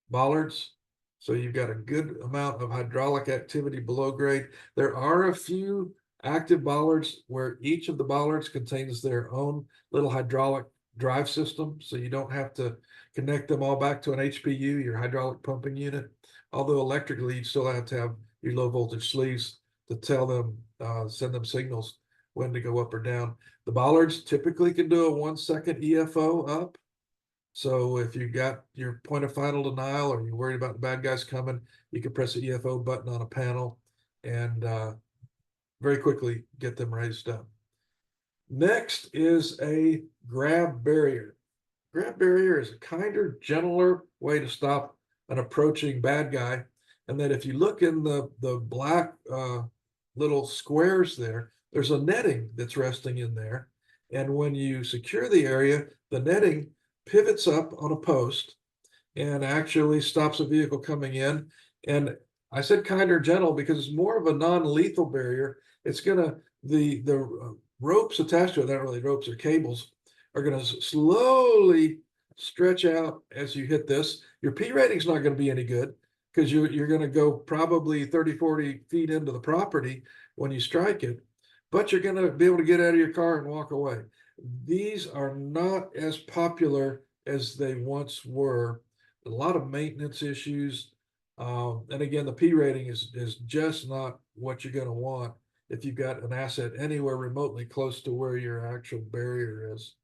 bollards. So you've got a good amount of hydraulic activity below grade. There are a few active bollards where each of the bollards contains their own little hydraulic drive system. So you don't have to connect them all back to an HPU, your hydraulic pumping unit. Although electrically, you still have to have your low voltage sleeves to tell them, send them signals when to go up or down. The bollards typically can do a 1 second EFO up. So if you've got your point of final denial or you're worried about the bad guys coming, you can press the EFO button on a panel and very quickly get them raised up. Next is a grab barrier. Grab barrier is a kinder, gentler way to stop an approaching bad guy. And then if you look in the black little squares there, there's a netting that's resting in there. And when you secure the area, the netting pivots up on a post and actually stops a vehicle coming in. And I said kinder gentle because it's more of a non-lethal barrier. It's gonna, the ropes attached to it, not really ropes or cables, are gonna slowly stretch out as you hit this. Your P rating's not gonna be any good because you're gonna go probably 30, 40 feet into the property when you strike it, but you're gonna be able to get out of your car and walk away. These are not as popular as they once were. A lot of maintenance issues. And again, the P rating is just not what you're going to want if you've got an asset anywhere remotely close to where your actual barrier is.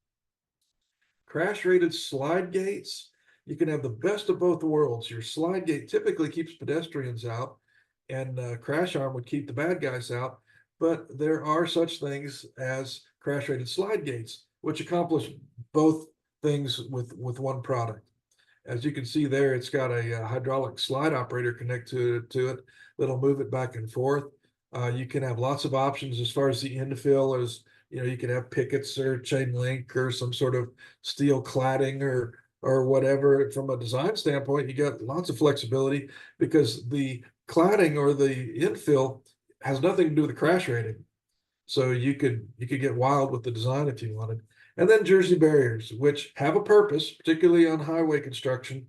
Crash rated slide gates. You can have the best of both worlds. Your slide gate typically keeps pedestrians out, and crash arm would keep the bad guys out. But there are such things as crash rated slide gates, which accomplish both things with one product. As you can see there, it's got a hydraulic slide operator connected to it that'll move it back and forth. You can have lots of options as far as the infill as, you can have pickets or chain link or some sort of steel cladding or whatever. From a design standpoint, you got lots of flexibility because the cladding or the infill has nothing to do with the crash rating. So you could get wild with the design if you wanted. And then jersey barriers, which have a purpose, particularly on highway construction,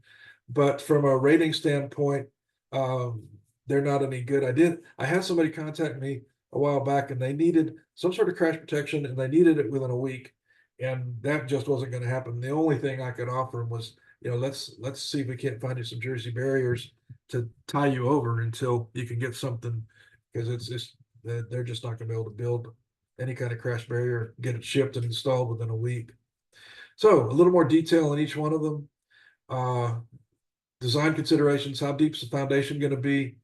but from a rating standpoint, they're not any good. I had somebody contact me a while back and they needed some sort of crash protection and they needed it within a week. And that just wasn't going to happen. The only thing I could offer them was, let's see if we can't find you some jersey barriers to tie you over until you can get something, because they're just not going to be able to build any kind of crash barrier, get it shipped and installed within a week. So a little more detail on each one of them. Design considerations: how deep is the foundation going to be?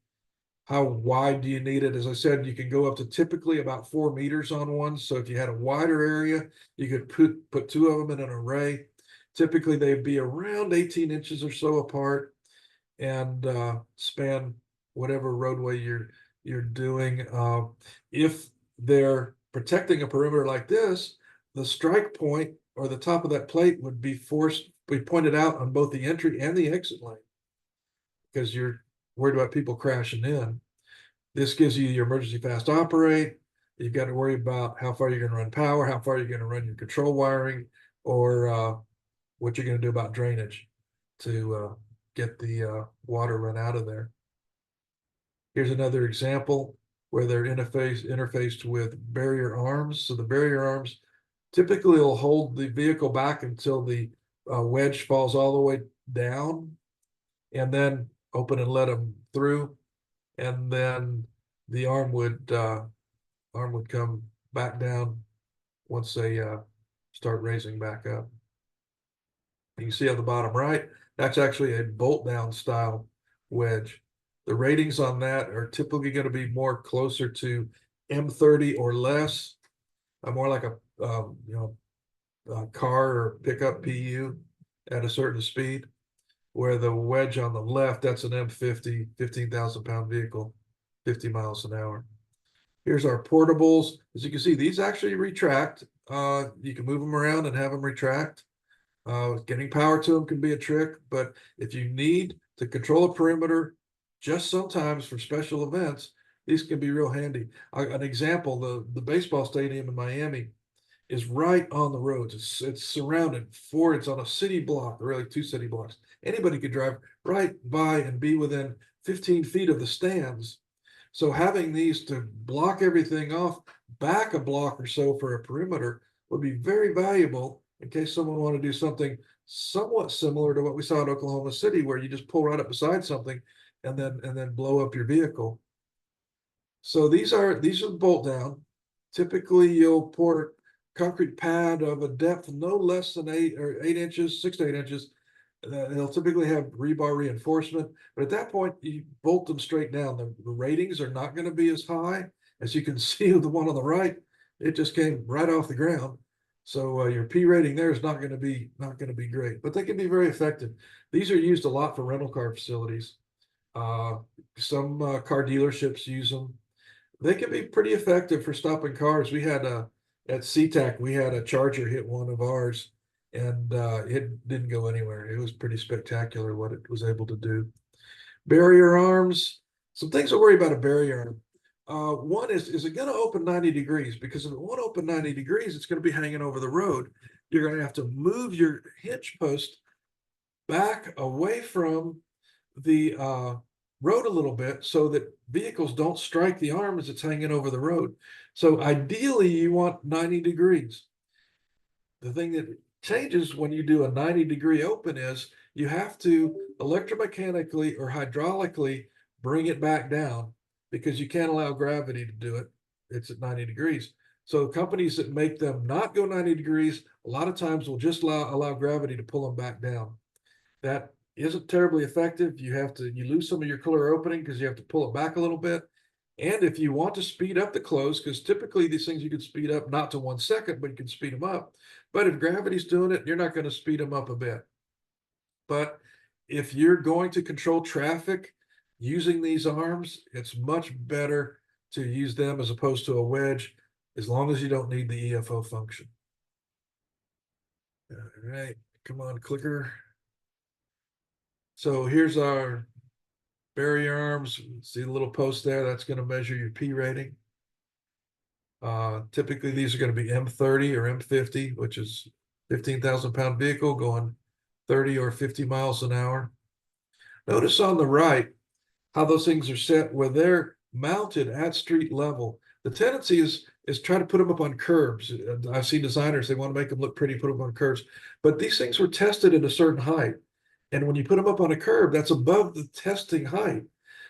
How wide do you need it? As I said, you can go up to typically about 4 meters on one. So if you had a wider area, you could put 2 of them in an array. Typically they'd be around 18 inches or so apart and span whatever roadway you're doing. If they're protecting a perimeter like this, the strike point or the top of that plate would be pointed out on both the entry and the exit lane because you're worried about people crashing in. This gives you your emergency fast operate. You've got to worry about how far you're going to run power, how far you're going to run your control wiring, or what you're going to do about drainage to get the water run out of there. Here's another example where they're interfaced with barrier arms. So the barrier arms typically will hold the vehicle back until the wedge falls all the way down, and then open and let them through, and then the arm would come back down once they start raising back up. You can see on the bottom right, that's actually a bolt down style wedge. The ratings on that are typically going to be more closer to M30 or less, more like a car or pickup PU at a certain speed. Where the wedge on the left, that's an M50, 15,000 pound vehicle, 50 miles an hour. Here's our portables. As you can see, these actually retract. You can move them around and have them retract. Getting power to them can be a trick, but if you need to control a perimeter, just sometimes for special events, these can be real handy. An example, the baseball stadium in Miami is right on the roads. It's surrounded for, it's on a city block, or really 2 city blocks. Anybody could drive right by and be within 15 feet of the stands. So having these to block everything off back a block or so for a perimeter would be very valuable in case someone wanted to do something somewhat similar to what we saw in Oklahoma City, where you just pull right up beside something and then blow up your vehicle. So these are bolt down. Typically, you'll pour a concrete pad of a depth no less than 8 inches, 6 to 8 inches. They'll typically have rebar reinforcement, but at that point, you bolt them straight down. The ratings are not going to be as high as you can see with the one on the right. It just came right off the ground. So your P rating there is not going to be great, but they can be very effective. These are used a lot for rental car facilities. Some car dealerships use them. They can be pretty effective for stopping cars. We had at SeaTac, we had a Charger hit one of ours, and it didn't go anywhere. It was pretty spectacular what it was able to do. Barrier arms, some things to worry about a barrier arm. One is it going to open 90 degrees? Because if it won't open 90 degrees, it's going to be hanging over the road. You're going to have to move your hinge post back away from the road a little bit so that vehicles don't strike the arm as it's hanging over the road. So ideally, you want 90 degrees. The thing that changes when you do a 90-degree open is you have to electromechanically or hydraulically bring it back down, because you can't allow gravity to do it. It's at 90 degrees. So companies that make them not go 90 degrees, a lot of times will just allow gravity to pull them back down. That isn't terribly effective. You lose some of your clear opening because you have to pull it back a little bit. And if you want to speed up the close, because typically these things you can speed up not to 1 second, but you can speed them up. But if gravity's doing it, you're not going to speed them up a bit. But if you're going to control traffic using these arms, it's much better to use them as opposed to a wedge, as long as you don't need the EFO function. All right, come on, clicker. So here's our barrier arms. See the little post there? That's going to measure your P rating. Typically, these are going to be M30 or M50, which is 15,000 pound vehicle going 30 or 50 miles an hour. Notice on the right how those things are set where they're mounted at street level. The tendency is try to put them up on curbs. I've seen designers, they want to make them look pretty, put them on curbs. But these things were tested at a certain height. And when you put them up on a curb, that's above the testing height.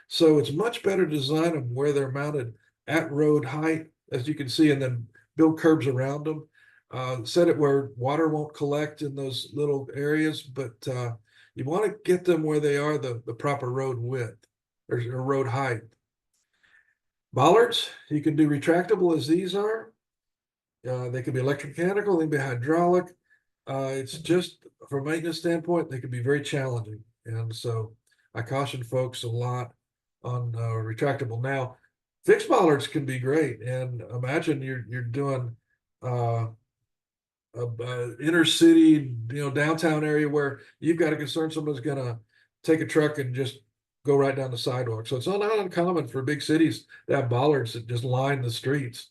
So it's much better to design them where they're mounted at road height, as you can see, and then build curbs around them. Set it where water won't collect in those little areas, but you want to get them where they are the proper road width or road height. Bollards, you can do retractable as these are. They can be electromechanical, they can be hydraulic. It's just from a maintenance standpoint, they can be very challenging. And so I caution folks a lot on retractable. Now, fixed bollards can be great. And imagine you're doing inner city, downtown area where you've got a concern someone's going to take a truck and just go right down the sidewalk. So it's not uncommon for big cities to have bollards that just line the streets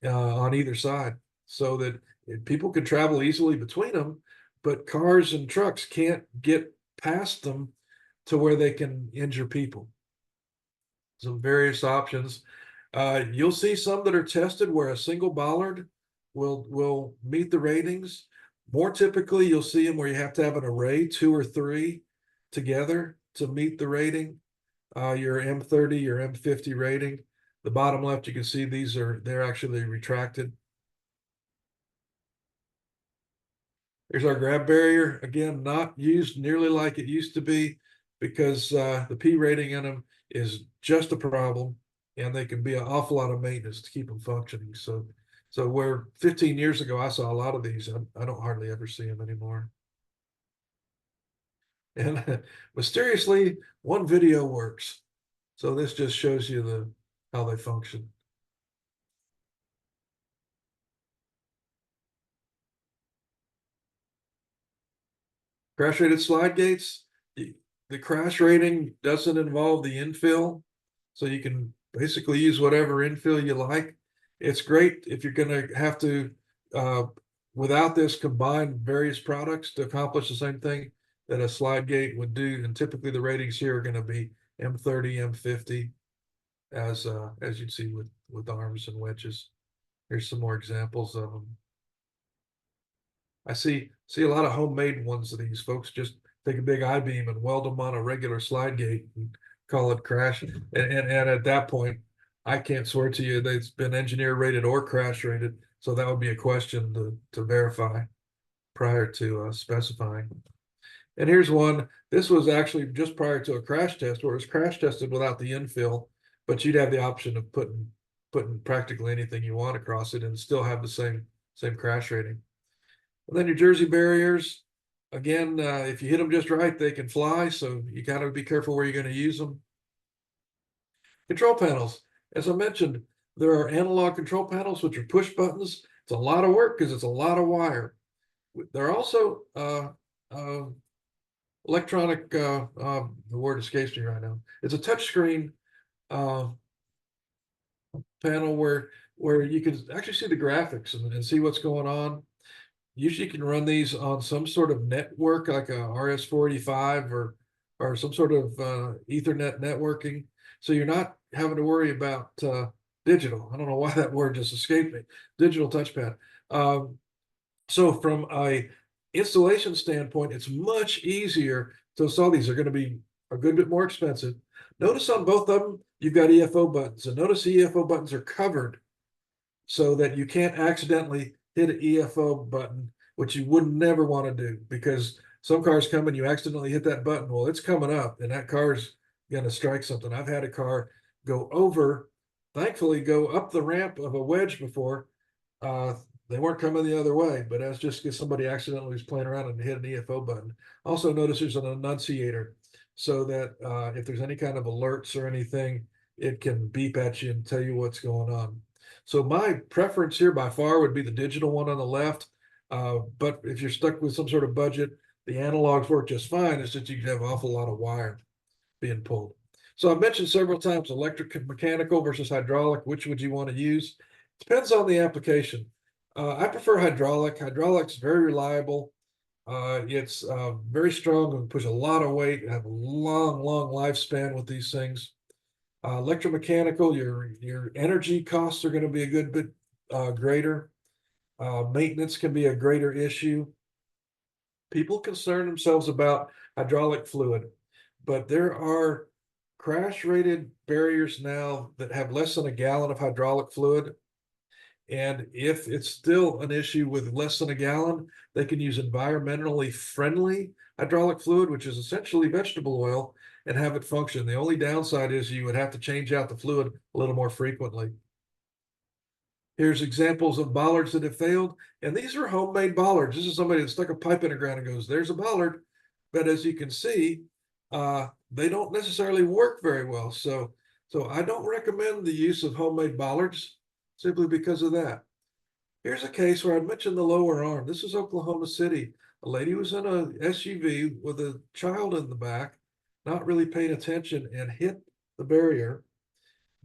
on either side, so that people can travel easily between them, but cars and trucks can't get past them to where they can injure people. Some various options. You'll see some that are tested where a single bollard will meet the ratings. More typically, you'll see them where you have to have an array, 2 or 3 together to meet the rating. Your M30, your M50 rating. The bottom left, you can see they're actually retracted. Here's our grab barrier. Again, not used nearly like it used to be, because the P rating in them is just a problem, and they can be an awful lot of maintenance to keep them functioning. So where 15 years ago I saw a lot of these, I don't hardly ever see them anymore. And mysteriously, one video works. So this just shows you how they function. Crash rated slide gates. The crash rating doesn't involve the infill, so you can basically use whatever infill you like. It's great if you're gonna have to, without this, combine various products to accomplish the same thing that a slide gate would do. And typically the ratings here are gonna be M30, M50, as you'd see with arms and wedges. Here's some more examples of them. I see a lot of homemade ones of these. Folks just take a big I-beam and weld them on a regular slide gate and call it crash. And at that point, I can't swear to you that it's been engineer rated or crash rated. So that would be a question to verify prior to specifying. And here's one. This was actually just prior to a crash test, where it was crash tested without the infill, but you'd have the option of putting practically anything you want across it and still have the same crash rating. And then your Jersey barriers, again, if you hit them just right, they can fly. So you gotta be careful where you're going to use them. Control panels, as I mentioned, there are analog control panels, which are push buttons. It's a lot of work because it's a lot of wire. There are also electronic, the word escapes me right now. It's a touch screen panel where you can actually see the graphics and see what's going on. Usually you can run these on some sort of network like a RS-485 or some sort of Ethernet networking. So you're not having to worry about digital. I don't know why that word just escaped me. Digital touchpad. So from a installation standpoint, it's much easier to install. These are going to be a good bit more expensive. Notice on both of them, you've got EFO buttons, and notice the EFO buttons are covered so that you can't accidentally hit an EFO button, which you would never want to do, because some cars come and you accidentally hit that button. Well, it's coming up and that car's going to strike something. I've had a car thankfully go up the ramp of a wedge before. They weren't coming the other way, but that's just because somebody accidentally was playing around and hit an EFO button. Also notice there's an annunciator so that if there's any kind of alerts or anything, it can beep at you and tell you what's going on. So my preference here by far would be the digital one on the left. But if you're stuck with some sort of budget, the analogs work just fine. It's just you can have an awful lot of wire being pulled. So I've mentioned several times electric, mechanical versus hydraulic. Which would you want to use? Depends on the application. I prefer hydraulic. Hydraulic's very reliable. It's very strong and push a lot of weight, have a long lifespan with these things. Electromechanical, your energy costs are going to be a good bit greater. Maintenance can be a greater issue. People concern themselves about hydraulic fluid, but there are crash rated barriers now that have less than a gallon of hydraulic fluid. And if it's still an issue with less than a gallon, they can use environmentally friendly hydraulic fluid, which is essentially vegetable oil, and have it function. The only downside is you would have to change out the fluid a little more frequently. Here's examples of bollards that have failed. And these are homemade bollards. This is somebody that stuck a pipe in the ground and goes, there's a bollard. But as you can see, they don't necessarily work very well. So I don't recommend the use of homemade bollards simply because of that. Here's a case where I mentioned the lower arm. This is Oklahoma City. A lady was in a SUV with a child in the back, not really paying attention, and hit the barrier,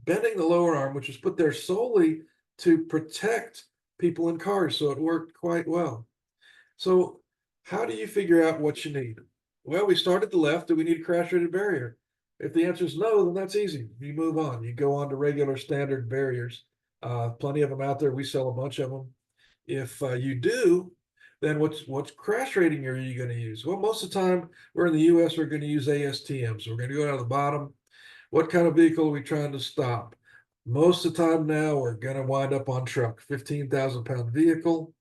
bending the lower arm, which was put there solely to protect people in cars. So it worked quite well. So how do you figure out what you need? Well, we start at the left. Do we need a crash rated barrier? If the answer is no, then that's easy. You move on. You go on to regular standard barriers. Plenty of them out there. We sell a bunch of them. If you do, then what's crash rating are you going to use? Well, most of the time we're in the US, we're going to use ASTM. So we're going to go down to the bottom. What kind of vehicle are we trying to stop? Most of the time now we're going to wind up on truck, 15,000 pound vehicle.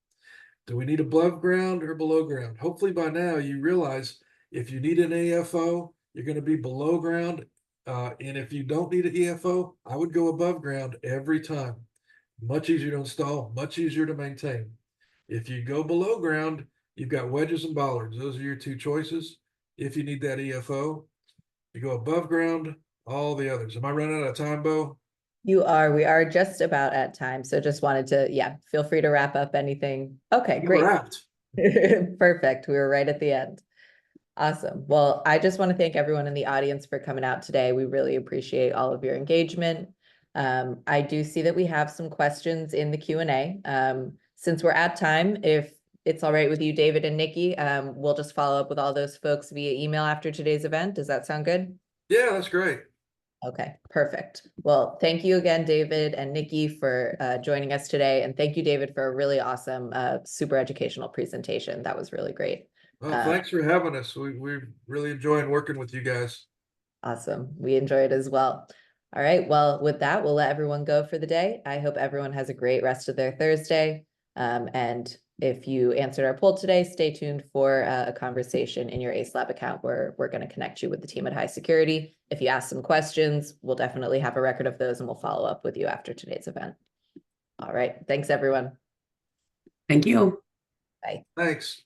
Do we need above ground or below ground? Hopefully by now you realize if you need an AFO, you're going to be below ground. And if you don't need an EFO, I would go above ground every time. Much easier to install, much easier to maintain. If you go below ground, you've got wedges and bollards. Those are your two choices. If you need that EFO, you go above ground, all the others. Am I running out of time, Bo? You are. We are just about at time. So just wanted to, feel free to wrap up anything. Okay, great. Perfect. We were right at the end. Awesome. Well, I just want to thank everyone in the audience for coming out today. We really appreciate all of your engagement. I do see that we have some questions in the Q&A. Since we're at time, if it's all right with you, David and Nikki, we'll just follow up with all those folks via email after today's event. Does that sound good? Yeah, that's great. Okay, perfect. Well, thank you again, David and Nikki, for joining us today. And thank you, David, for a really awesome, super educational presentation. That was really great. Well, thanks for having us. We really enjoyed working with you guys. Awesome. We enjoyed as well. All right. Well, with that, we'll let everyone go for the day. I hope everyone has a great rest of their Thursday. And if you answered our poll today, stay tuned for a conversation in your Acelab account where we're going to connect you with the team at HySecurity. If you ask some questions, we'll definitely have a record of those and we'll follow up with you after today's event. All right. Thanks, everyone. Thank you. Bye. Thanks.